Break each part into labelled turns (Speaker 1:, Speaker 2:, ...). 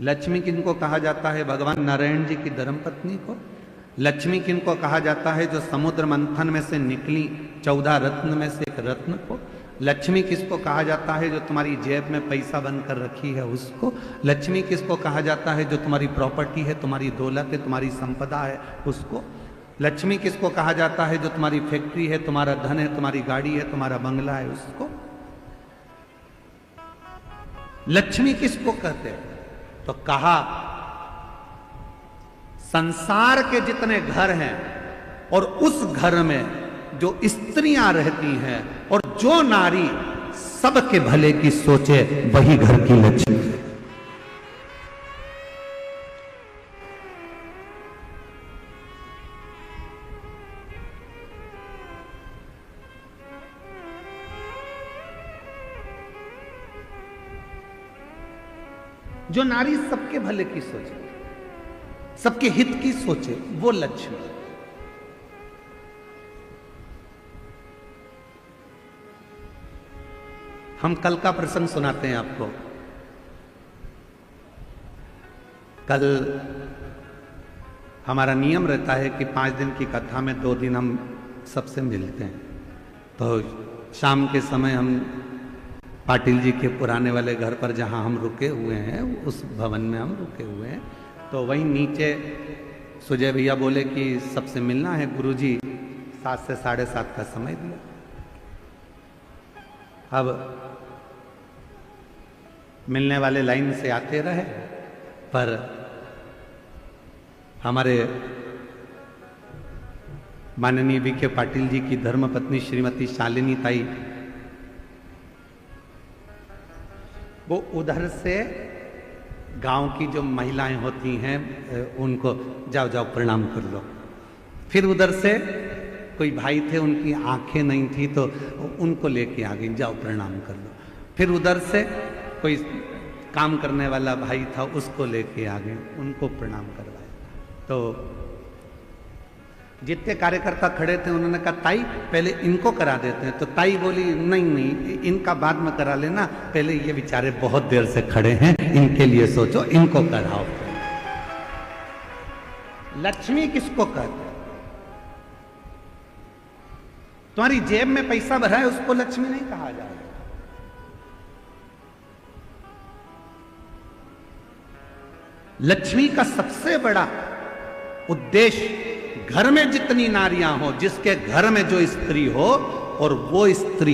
Speaker 1: लक्ष्मी किनको कहा जाता है? भगवान नारायण जी की धर्मपत्नी को। लक्ष्मी किनको कहा जाता है? जो समुद्र मंथन में से निकली 14 रत्न में से एक रत्न को। लक्ष्मी किसको कहा जाता है? जो तुम्हारी जेब में पैसा बंद कर रखी है उसको। लक्ष्मी किसको कहा जाता है? जो तुम्हारी प्रॉपर्टी है, तुम्हारी दौलत है, तुम्हारी संपदा है उसको। लक्ष्मी किसको कहा जाता है? जो तुम्हारी फैक्ट्री है, तुम्हारा धन है, तुम्हारी गाड़ी है, तुम्हारा बंगला है उसको। लक्ष्मी किसको कहते हैं? तो कहा संसार के जितने घर हैं और उस घर में जो स्त्रियां रहती हैं और जो नारी सबके भले की सोचे, वही घर की लक्ष्मी है। जो नारी सबके भले की सोचे, सबके हित की सोचे, वो लक्ष्मी। हम कल का प्रसंग सुनाते हैं आपको। कल हमारा नियम रहता है कि 5 दिन की कथा में 2 दिन हम सबसे मिलते हैं। तो शाम के समय हम पाटिल जी के पुराने वाले घर पर जहां हम रुके हुए हैं, उस भवन में हम रुके हुए हैं। तो वहीं नीचे सुजय भैया बोले कि सबसे मिलना है। गुरुजी 7 से 7:30 का समय दिया। अब मिलने वाले लाइन से आते रहे, पर हमारे माननीय विखे पाटिल जी की धर्मपत्नी श्रीमती शालिनी ताई, वो उधर से गांव की जो महिलाएं होती हैं उनको जाओ जाओ प्रणाम कर लो। फिर उधर से कोई भाई थे, उनकी आंखें नहीं थी तो उनको लेके आ गई, जाओ प्रणाम कर लो। फिर उधर से कोई काम करने वाला भाई था, उसको लेके आ गए, उनको प्रणाम करवाया। तो जितने कार्यकर्ता खड़े थे उन्होंने कहा ताई पहले इनको करा देते हैं। तो ताई बोली नहीं नहीं, इनका बाद में करा लेना, पहले ये बेचारे बहुत देर से खड़े हैं, इनके लिए सोचो, इनको कराओ। लक्ष्मी किसको कहते हैं? तुम्हारी जेब में पैसा भरा है उसको लक्ष्मी नहीं कहा जाएगा। लक्ष्मी का सबसे बड़ा उद्देश्य घर में जितनी नारियां हो, जिसके घर में जो स्त्री हो, और वो स्त्री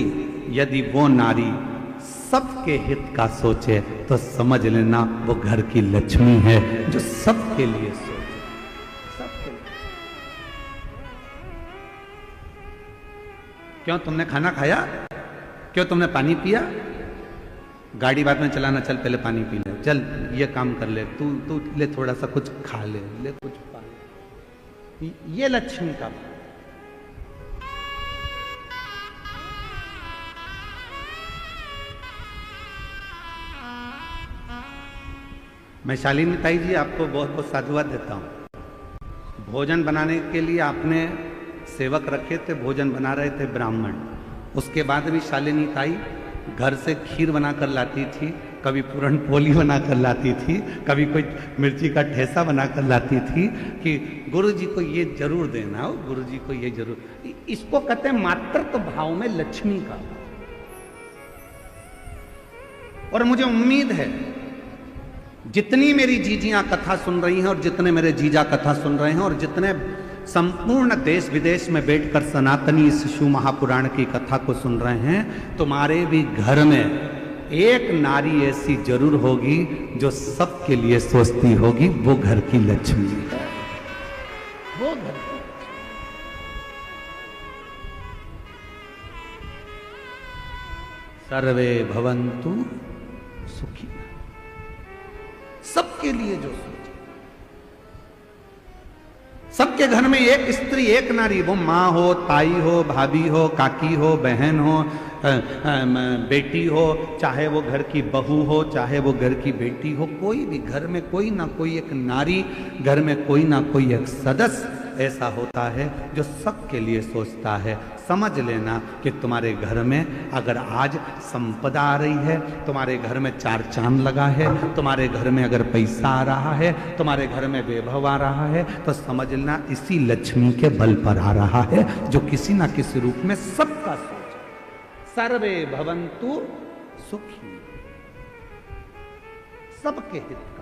Speaker 1: यदि वो नारी सबके हित का सोचे तो समझ लेना वो घर की लक्ष्मी है, जो सबके लिए सोचे, सबके लिए। क्यों तुमने खाना खाया? क्यों तुमने पानी पिया? गाड़ी बाद में चलाना, चल पहले पानी पी ले, चल ये काम कर ले, तू ले थोड़ा सा कुछ खा ले, ले कुछ पा ले। ये लक्ष्मी का भाव। मैं शालिनी ताई जी आपको बहुत बहुत साधुवाद देता हूं। भोजन बनाने के लिए आपने सेवक रखे थे, भोजन बना रहे थे ब्राह्मण, उसके बाद भी शालिनी ताई घर से खीर बनाकर लाती थी, कभी पूरण पोली बनाकर लाती थी, कभी कोई मिर्ची का ठेसा बनाकर लाती थी कि गुरु जी को ये जरूर देना हो, गुरु जी को ये जरूर। इसको कहते हैं मातृत्व भाव में लक्ष्मी का। और मुझे उम्मीद है जितनी मेरी जीजियां कथा सुन रही हैं और जितने मेरे जीजा कथा सुन रहे हैं और जितने संपूर्ण देश विदेश में बैठकर सनातनी शिशु महापुराण की कथा को सुन रहे हैं, तुम्हारे भी घर में एक नारी ऐसी जरूर होगी जो सबके लिए सोचती होगी, वो घर की लक्ष्मी है, वो घर की। सर्वे भवन्तु सुखी, सबके लिए जो सोचे। सबके घर में एक स्त्री एक नारी, वो माँ हो, ताई हो, भाभी हो, काकी हो, बहन हो, बेटी हो, चाहे वो घर की बहू हो, चाहे वो घर की बेटी हो, कोई भी घर में कोई ना कोई एक नारी, घर में कोई ना कोई एक सदस्य ऐसा होता है जो सबके लिए सोचता है। समझ लेना कि तुम्हारे घर में अगर आज संपदा आ रही है, तुम्हारे घर में चार चांद लगा है, तुम्हारे घर में अगर पैसा आ रहा है, तुम्हारे घर में वैभव आ रहा है, तो समझ लेना इसी लक्ष्मी के बल पर आ रहा है, जो किसी ना किसी रूप में सबका सोच है। सर्वे भवन्तु सुखी, सबके हित का।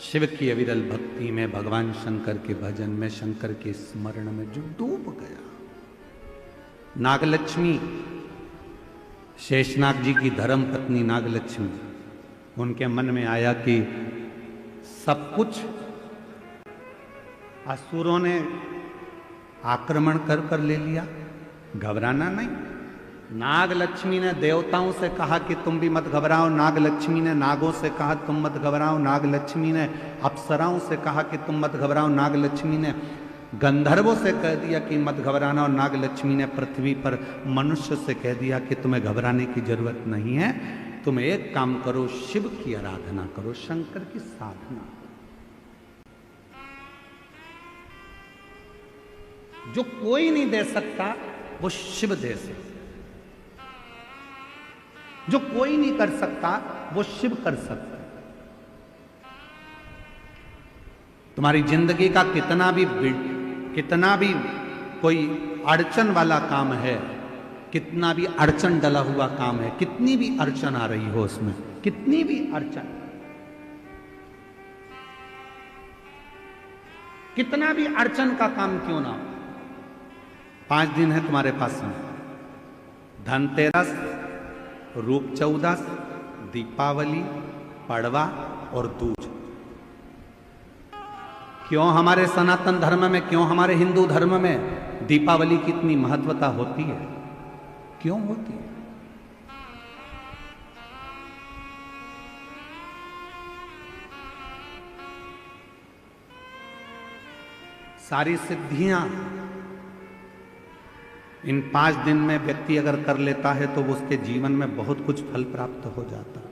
Speaker 1: शिव की अविरल भक्ति में, भगवान शंकर के भजन में, शंकर के स्मरण में जो डूब गया। नागलक्ष्मी, शेषनाग जी की धर्म पत्नी नागलक्ष्मी, उनके मन में आया कि सब कुछ असुरों ने आक्रमण कर कर ले लिया, घबराना नहीं। नागलक्ष्मी ने देवताओं से कहा कि तुम भी मत घबराओ, नागलक्ष्मी ने नागों से कहा तुम मत घबराओ, नागलक्ष्मी ने अप्सराओं से कहा कि तुम मत घबराओ, नागलक्ष्मी ने गंधर्वों से कह दिया कि मत घबराना, और नागलक्ष्मी ने पृथ्वी पर मनुष्य से कह दिया कि तुम्हें घबराने की जरूरत नहीं है, तुम एक काम करो, शिव की आराधना करो, शंकर की साधना। जो कोई नहीं दे सकता वो शिव दे सकता, जो कोई नहीं कर सकता वो शिव कर सकता। तुम्हारी जिंदगी का कितना भी कोई अड़चन वाला काम है, कितना भी अड़चन डला हुआ काम है, कितनी भी अड़चन आ रही हो उसमें, कितनी भी अड़चन, कितना भी अड़चन का काम क्यों ना हो, 5 दिन है तुम्हारे पास में, धनतेरस, रूप चौदस, दीपावली, पड़वा और दूज। क्यों हमारे सनातन धर्म में, क्यों हमारे हिंदू धर्म में दीपावली की इतनी महत्वता होती है? क्यों होती है? सारी सिद्धियां इन 5 दिन में व्यक्ति अगर कर लेता है तो उसके जीवन में बहुत कुछ फल प्राप्त हो जाता है।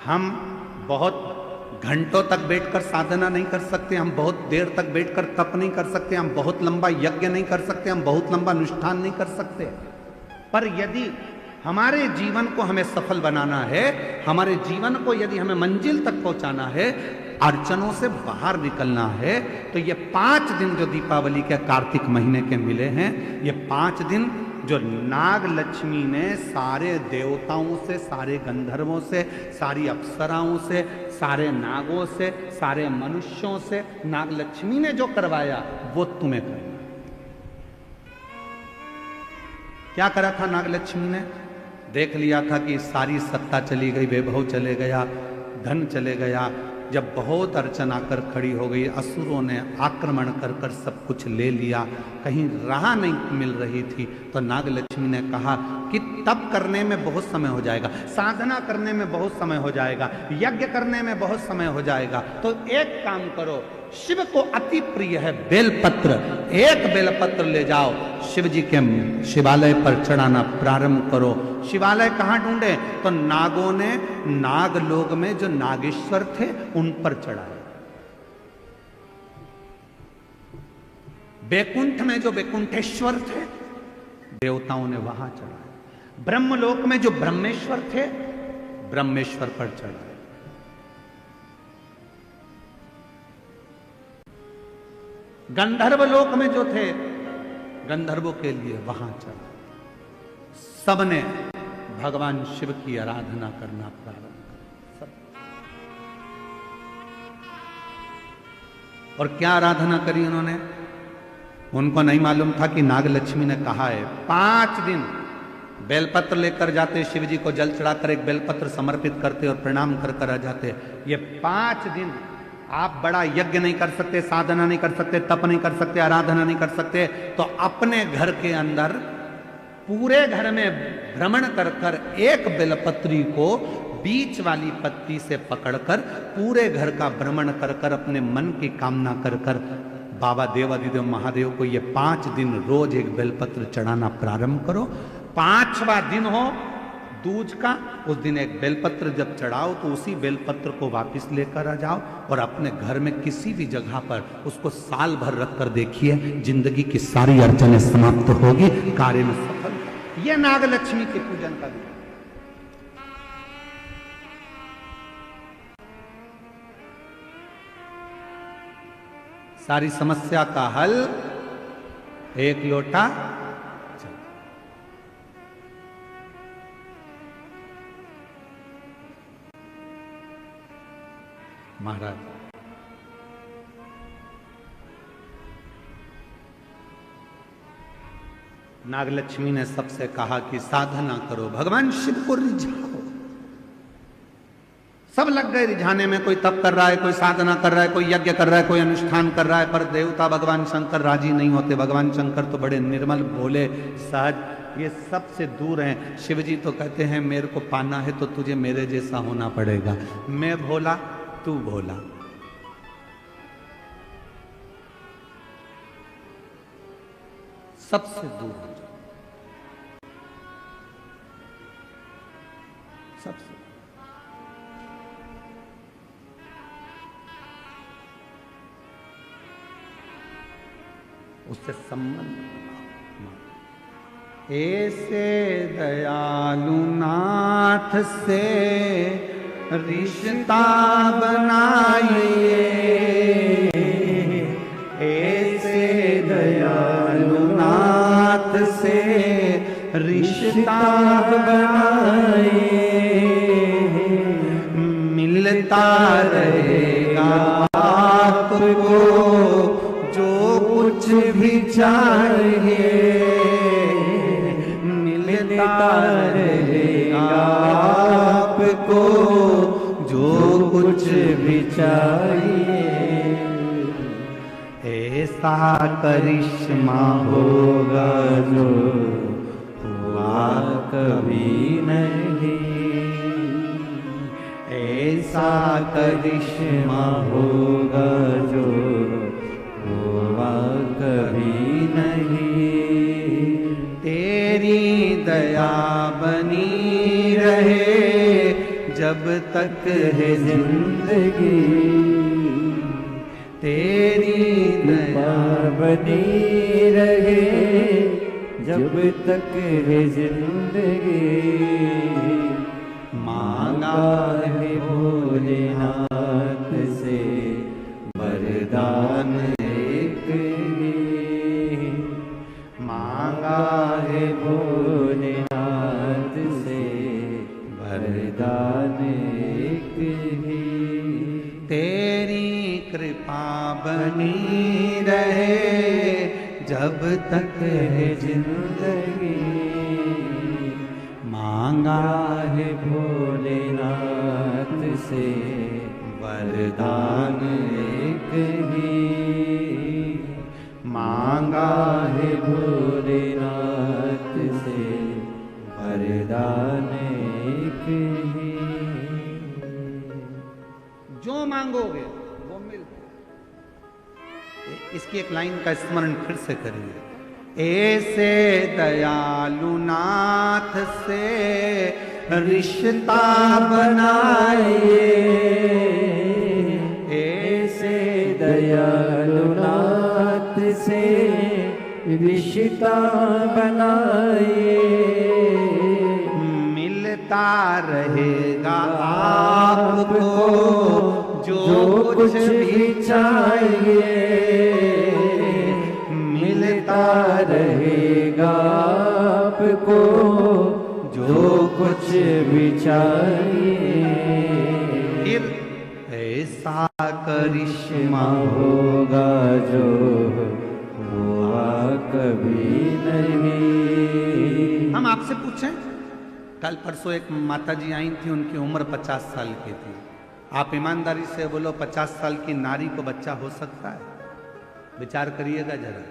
Speaker 1: हम बहुत घंटों तक बैठकर साधना नहीं कर सकते, हम बहुत देर तक बैठकर तप नहीं कर सकते, हम बहुत लंबा यज्ञ नहीं कर सकते, हम बहुत लंबा अनुष्ठान नहीं कर सकते, पर यदि हमारे जीवन को हमें सफल बनाना है, हमारे जीवन को यदि हमें मंजिल तक पहुंचाना है, अड़चनों से बाहर निकलना है, तो ये 5 दिन जो दीपावली के कार्तिक महीने के मिले हैं, ये 5 दिन जो नाग लक्ष्मी ने सारे देवताओं से, सारे गंधर्वों से, सारी अप्सराओं से, सारे नागों से, सारे मनुष्यों से नाग लक्ष्मी ने जो करवाया वो तुम्हें करना। क्या करा था नाग लक्ष्मी ने? देख लिया था कि सारी सत्ता चली गई, वैभव चले गया, धन चले गया। जब बहुत अड़चन आकर खड़ी हो गई, असुरों ने आक्रमण कर कर सब कुछ ले लिया, कहीं राह नहीं मिल रही थी, तो नागलक्ष्मी ने कहा कि तप करने में बहुत समय हो जाएगा, साधना करने में बहुत समय हो जाएगा, यज्ञ करने में बहुत समय हो जाएगा, तो एक काम करो, शिव को अति प्रिय है बेलपत्र, एक बेलपत्र ले जाओ, शिव जी के शिवालय पर चढ़ाना प्रारंभ करो। शिवालय कहाँ ढूंढे? तो नागों ने नागलोक में जो नागेश्वर थे उन पर चढ़ाए, बैकुंठ में जो बैकुंठेश्वर थे देवताओं ने वहां चढ़ाए, ब्रह्मलोक में जो ब्रह्मेश्वर थे ब्रह्मेश्वर पर चढ़ाए। गंधर्व लोक में जो थे गंधर्वों के लिए वहां चढ़ाए। सबने भगवान शिव की आराधना करना प्रारंभ कर, सब। और क्या आराधना करी उन्होंने? उनको नहीं मालूम था कि नागलक्ष्मी ने कहा है 5 दिन बेलपत्र लेकर जाते, शिव जी को जल चढ़ाकर एक बेलपत्र समर्पित करते और प्रणाम कर कर आ जाते। ये 5 दिन आप बड़ा यज्ञ नहीं कर सकते, साधना नहीं कर सकते, तप नहीं कर सकते, आराधना नहीं कर सकते, तो अपने घर के अंदर पूरे घर में भ्रमण कर कर एक बेलपत्री को बीच वाली पत्ती से पकड़कर पूरे घर का भ्रमण कर कर अपने मन की कामना कर कर बाबा देवाधिदेव महादेव को ये 5 दिन रोज एक बेलपत्र चढ़ाना प्रारंभ करो। 5वां दिन हो दूज का, उस दिन एक बेलपत्र जब चढ़ाओ तो उसी बेलपत्र को वापस लेकर आ जाओ और अपने घर में किसी भी जगह पर उसको साल भर रख कर देखिए, जिंदगी की सारी अड़चनें समाप्त होगी, कार्य में सफल। यह नागलक्ष्मी के पूजन का दिन। सारी समस्या का हल एक लोटा जल। महाराज नागलक्ष्मी ने सबसे कहा कि साधना करो, भगवान शिव को रिझाओ। सब लग गए रिझाने में, कोई तप कर रहा है, कोई साधना कर रहा है, कोई यज्ञ कर रहा है, कोई अनुष्ठान कर रहा है, पर देवता भगवान शंकर राजी नहीं होते। भगवान शंकर तो बड़े निर्मल, भोले, सहज, ये सबसे दूर हैं। शिव जी तो कहते हैं मेरे को पाना है तो तुझे मेरे जैसा होना पड़ेगा, मैं भोला तू भोला। सबसे दूर हो जाओ, सबसे। उससे संबंध ऐसे दयालु नाथ से रिश्ता बनाइए, ऐसे दयालु नाथ से रिश्ता बनाइए, मिलता रहेगा आपको जो कुछ भी चाहिए, मिलता रहेगा आपको जो कुछ भी चाहिए। ऐसा करिश्मा होगा जो हुआ कभी नहीं, ऐसा करिश्मा होगा जो हुआ कभी नहीं। तेरी दया बनी रहे जब तक है जिंदगी, तेरी दया बनी रहे जब तक है जिंदगी। मांगा है भोलेनाथ से वरदान एक ही, मांगा है भोलेनाथ से वरदान एक ही। तेरी कृपा बनी रहे जब तक है जिंदगी, मांगा है भोलेनाथ से वरदान एक ही, मांगा है भोलेनाथ से वरदान एक ही। जो मांगोगे वो मिलता। इसकी एक लाइन का स्मरण फिर से करिए। ऐसे दयालु नाथ से रिश्ता बनाइए, ऐसे दयालु नाथ से रिश्ता बनाइए, मिलता रहेगा आपको जो कुछ भी चाहिए, मिलता रहेगा आपको जो कुछ भी चाहिए। फिर ऐसा करिश्मा होगा जो हुआ कभी नहीं। हम आपसे पूछें, कल परसों एक माता जी आई थी, उनकी उम्र 50 साल की थी। आप ईमानदारी से बोलो 50 साल की नारी को बच्चा हो सकता है? विचार करिएगा जरा।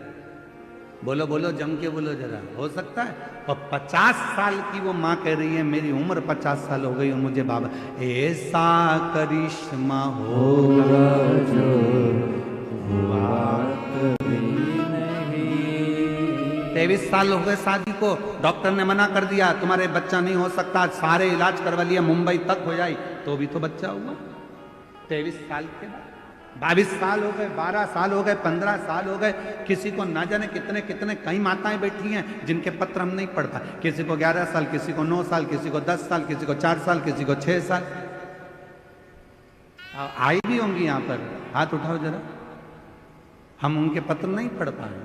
Speaker 1: बोलो बोलो, जम के बोलो जरा, हो सकता है? और 50 साल की वो माँ कह रही है मेरी उम्र 50 साल हो गई और मुझे बाबा, ऐसा करिश्मा होगा जो हुआ कभी नहीं। 23 साल हो गए शादी को, डॉक्टर ने मना कर दिया तुम्हारे बच्चा नहीं हो सकता, सारे इलाज करवा लिया, मुंबई तक हो जाए तो भी तो बच्चा हुआ 23 साल के बाद। 22 साल हो गए, 12 साल हो गए, 15 साल हो गए, किसी को ना जाने कितने कितने कई माताएं बैठी हैं जिनके पत्र हम नहीं पढ़ पाए। किसी को 11 साल, किसी को 9 साल, किसी को 10 साल, किसी को 4 साल, किसी को 6 साल। आई भी होंगी यहाँ पर, हाथ उठाओ जरा। हम उनके पत्र नहीं पढ़ पाए,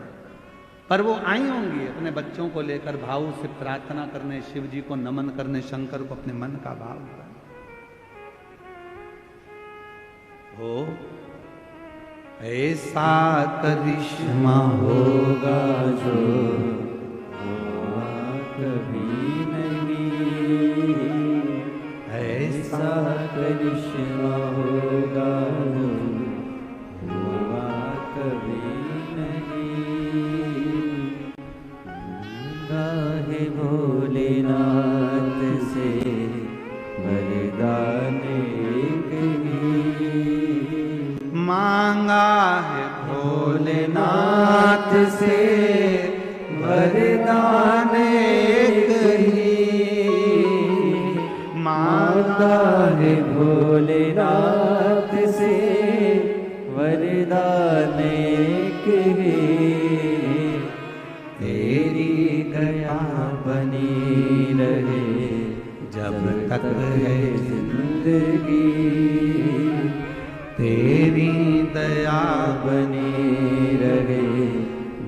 Speaker 1: पर वो आई होंगी अपने बच्चों को लेकर भाव से प्रार्थना करने, शिव जी को नमन करने, शंकर को अपने मन का भाव करने। हो ऐसा करिश्मा होगा जो हुआ कभी नहीं, ऐसा करिश्मा होगा जो हुआ कभी नहीं। गाहे भोलेनाथ से वरदान मांगा है, भोलेनाथ से वरदान एक ही मांगा है, भोलेनाथ से वरदान एक ही। तेरी दया बनी रहे जब तक है जिंदगी, तेरी दया बनी रहे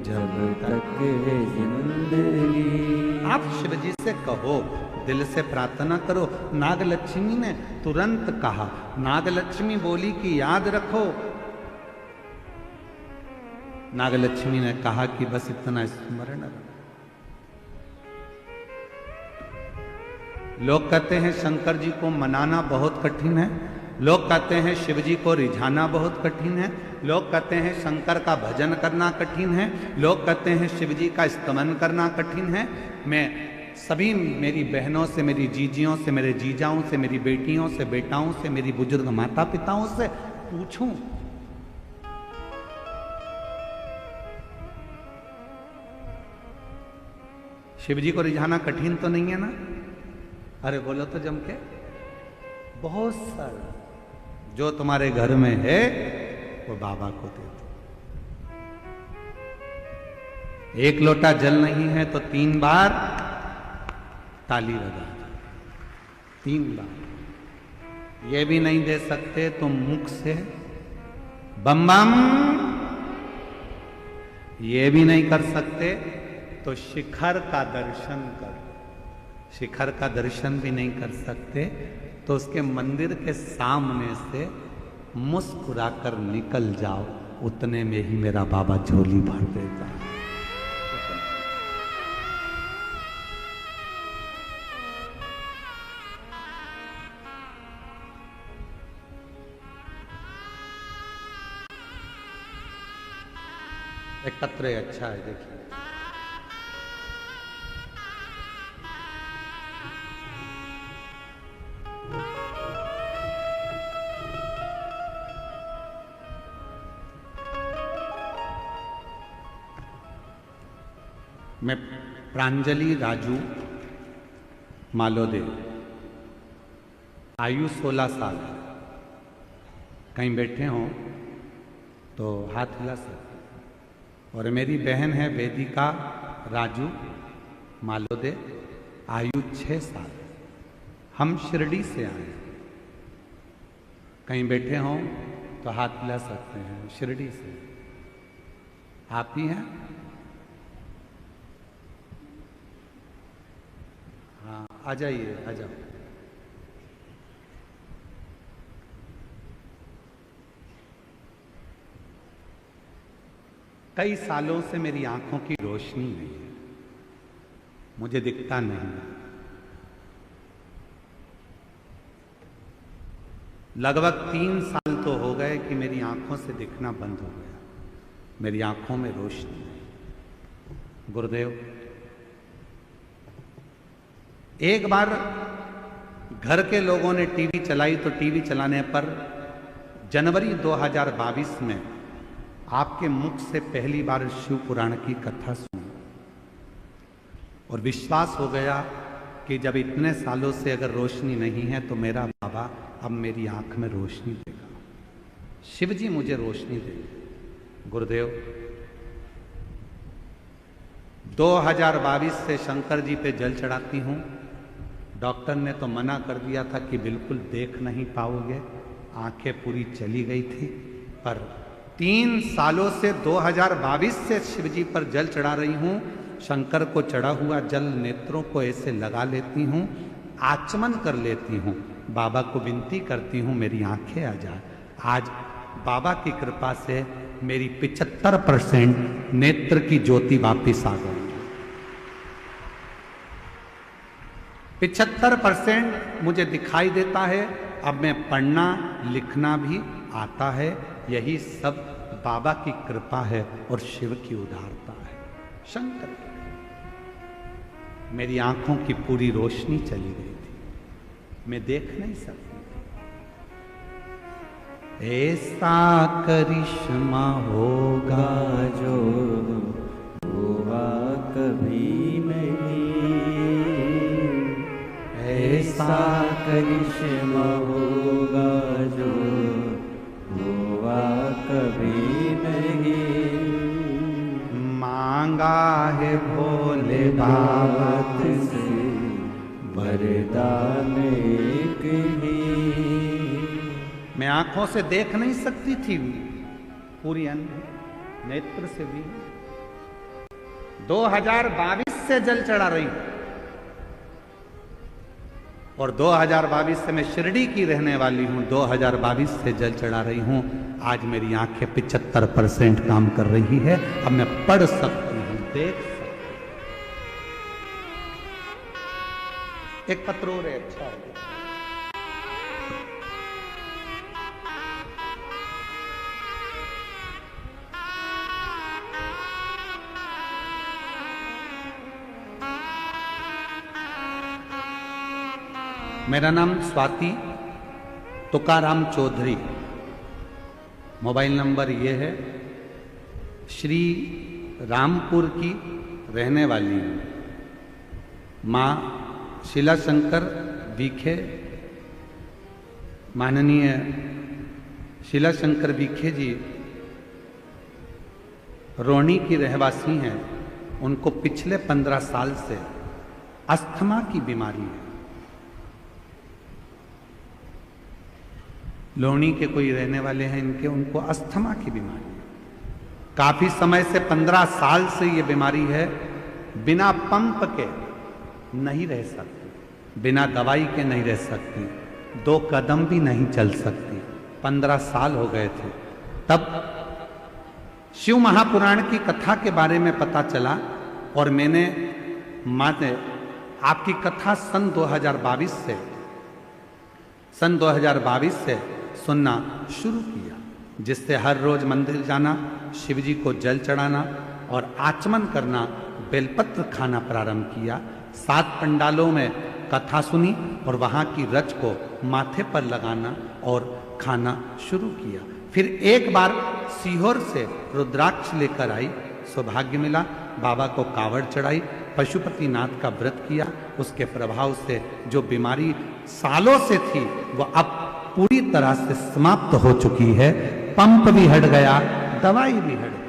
Speaker 1: जब तक है जिंदगी। आप शिव जी से कहो, दिल से प्रार्थना करो। नागलक्ष्मी ने तुरंत कहा, नागलक्ष्मी बोली कि याद रखो। नागलक्ष्मी ने कहा कि बस इतना स्मरण रखो। लोग कहते हैं शंकर जी को मनाना बहुत कठिन है, लोग कहते हैं शिव जी को रिझाना बहुत कठिन है, लोग कहते हैं शंकर का भजन करना कठिन है, लोग कहते हैं शिव जी का स्तमन करना कठिन है। मैं सभी मेरी बहनों से, मेरी जीजियों से, मेरे जीजाओं से, मेरी बेटियों से, बेटाओं से, मेरी बुजुर्ग माता पिताओं से पूछूं, शिव जी को रिझाना कठिन तो नहीं है ना? अरे बोलो तो जम के। बहुत सारा जो तुम्हारे घर में है वो बाबा को दे दो। एक लोटा जल नहीं है तो 3 बार ताली बजा दो, 3 बार। ये भी नहीं दे सकते तो मुख से बम बम, ये भी नहीं कर सकते तो शिखर का दर्शन करो। शिखर का दर्शन भी नहीं कर सकते तो उसके मंदिर के सामने से मुस्कुराकर निकल जाओ, उतने में ही मेरा बाबा झोली भर देता है। एकत्र अच्छा है, देखिए मैं प्रांजलि राजू मालोदे, आयु 16 साल। कहीं बैठे हों तो हाथ हिला सकते। और मेरी बहन है वेदिका राजू मालोदे, आयु 6 साल। हम शिरडी से आए। कहीं बैठे हों तो हाथ हिला सकते हैं, शिरडी से। आप ही हैं? हाँ, आ जाइए, आ जाओ। कई सालों से मेरी आंखों की रोशनी नहीं है, मुझे दिखता नहीं। लगभग 3 साल तो हो गए कि मेरी आंखों से दिखना बंद हो गया। मेरी आंखों में रोशनी नहीं। गुरुदेव, एक बार घर के लोगों ने टीवी चलाई तो टीवी चलाने पर जनवरी 2022 में आपके मुख से पहली बार शिव पुराण की कथा सुनी और विश्वास हो गया कि जब इतने सालों से अगर रोशनी नहीं है तो मेरा बाबा अब मेरी आंख में रोशनी देगा, शिव जी मुझे रोशनी देंगे। गुरुदेव, 2022 से शंकर जी पे जल चढ़ाती हूं। डॉक्टर ने तो मना कर दिया था कि बिल्कुल देख नहीं पाओगे, आंखें पूरी चली गई थी, पर 3 सालों से 2022 से शिव जी पर जल चढ़ा रही हूं। शंकर को चढ़ा हुआ जल नेत्रों को ऐसे लगा लेती हूं, आचमन कर लेती हूं, बाबा को विनती करती हूं मेरी आंखें आ जाए। आज बाबा की कृपा से मेरी 75% नेत्र की ज्योति वापिस आ गई। 75% मुझे दिखाई देता है। अब मैं पढ़ना लिखना भी आता है। यही सब बाबा की कृपा है और शिव की उदारता है। शंकर, मेरी आंखों की पूरी रोशनी चली गई थी, मैं देख नहीं सकती थी। ऐसा करिश्मा होगा जो हुआ कभी नहीं, ऐसा करिश्मा होगा जो हुआ कभी नहीं। मांगा है भोले बाबा से वरदान एक ही। मैं आंखों से देख नहीं सकती थी, पूरी अंधी नेत्र से भी। 2022 से जल चढ़ा रही हूं और 2022 से मैं शिरडी की रहने वाली हूं। 2022 से जल चढ़ा रही हूं। आज मेरी आंखें 75% काम कर रही है। अब मैं पढ़ सकती हूं, देख सकती हूं। एक पत्र और है, अच्छा है। मेरा नाम स्वाति तुकाराम चौधरी, मोबाइल नंबर ये है। श्री रामपुर की रहने वाली हूँ। माँ शीला शंकर बीखे, माननीय शीला शंकर बीखे जी रोहनी की रहवासी हैं। उनको पिछले 15 साल से अस्थमा की बीमारी है। लोहनी के कोई रहने वाले हैं इनके, उनको अस्थमा की बीमारी है। काफी समय से 15 साल से ये बीमारी है। बिना पंप के नहीं रह सकती, बिना दवाई के नहीं रह सकती, 2 कदम भी नहीं चल सकती। 15 साल हो गए थे। तब शिव महापुराण की कथा के बारे में पता चला और मैंने आपकी कथा सन 2022 से सुनना शुरू किया, जिससे हर रोज मंदिर जाना, शिव जी को जल चढ़ाना और आचमन करना, बेलपत्र खाना प्रारंभ किया। 7 पंडालों में कथा सुनी और वहाँ की रच को माथे पर लगाना और खाना शुरू किया। फिर एक बार सीहोर से रुद्राक्ष लेकर आई, सौभाग्य मिला। बाबा को कावड़ चढ़ाई, पशुपतिनाथ का व्रत किया। उसके प्रभाव से जो बीमारी सालों से थी वो अब पूरी तरह से समाप्त हो चुकी है। पंप भी हट गया, दवाई भी हट गई।